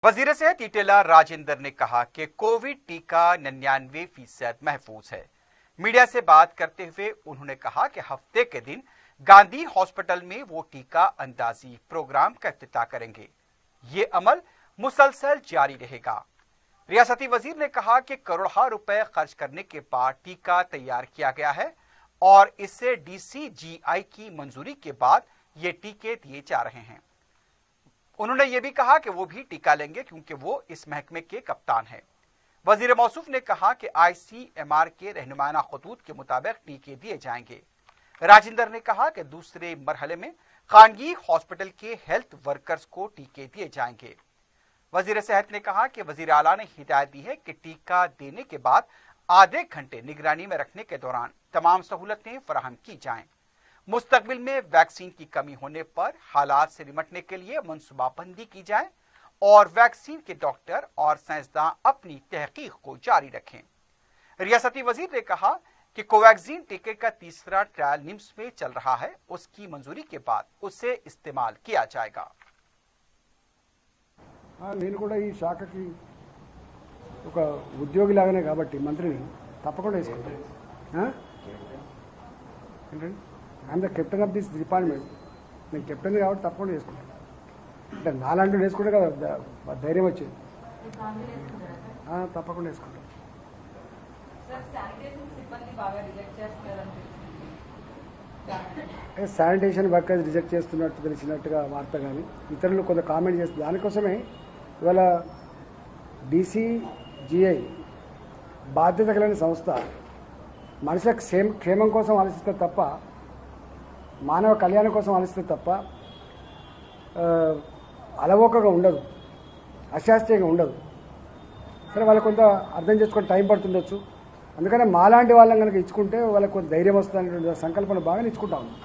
वजीर सेहत ईटेला राजेंद्र ने कहा कि कोविड टीका 99% महफूज है। मीडिया से बात करते हुए उन्होंने कहा कि हफ्ते के दिन गांधी हॉस्पिटल में वो टीका अंदाजी प्रोग्राम का इफ्तिताह करेंगे। ये अमल मुसलसल जारी रहेगा। रियासती वजीर ने कहा कि करोड़ों रुपए खर्च करने के बाद टीका तैयार किया गया है और इससे DCGI की मंजूरी के बाद ये टीके दिए जा रहे हैं। उन्होंने ये भी कहा कि वो भी टीका लेंगे क्योंकि वो इस महकमे के कप्तान हैं। वजीर मौसूफ ने कहा कि ICMR के रहनुमाना खतूत के मुताबिक टीके दिए जाएंगे। राजेंद्र ने कहा कि दूसरे मरहले में खानगी हॉस्पिटल के हेल्थ वर्कर्स को टीके दिए जाएंगे। वजीर सेहत ने कहा कि वजीर आला ने हिदायत दी है कि टीका देने के बाद आधे घंटे निगरानी में रखने के दौरान तमाम सहूलतें फराहम की जाएं। मुस्तकबिल में वैक्सीन की कमी होने पर हालात से निपटने के लिए मनसूबाबंदी की जाए और वैक्सीन के डॉक्टर और साइंसदान अपनी तहकीक को जारी रखें। रियासती वजीर ने कहा कि कोवैक्सीन टीके का तीसरा ट्रायल निम्स में चल रहा है। उसकी मंजूरी के बाद उसे इस्तेमाल किया जाएगा। నేను కూడా ఈ శాఖకి ఒక ఉద్యోగి లాగానే కాబట్టి మంత్రిని తప్పకుండా వేసుకుంటాను. ఏంటండి I'm the captain of this department. నేను కెప్టెన్ కాబట్టి తప్పకుండా వేసుకుంటాను. అంటే నాలాంటి వేసుకుంటే కదా ధైర్యం వచ్చేది. తప్పకుండా వేసుకుంటాను. శానిటేషన్ వర్కర్స్ రిజెక్ట్ చేస్తున్నట్టు తెలిసినట్టుగా వార్త కానీ ఇతరులు కొంత కామెంట్ చేస్తుంది. దానికోసమే ఇవాళ DCGI బాధ్యత కలిగిన సంస్థ మనుషుల క్షేమం కోసం ఆలోచిస్తే తప్ప మానవ కళ్యాణం కోసం ఆలోచిస్తే తప్ప అలవోకగా ఉండదు, అశాస్త్రీయంగా ఉండదు. సరే వాళ్ళకి కొంత అర్థం చేసుకొని టైం పడుతుండొచ్చు. అందుకనే మాలాంటి వాళ్ళని కనుక ఇచ్చుకుంటే వాళ్ళకి కొంత ధైర్యం వస్తుందనే సంకల్పన బాగా ఇచ్చుకుంటా ఉన్నాం.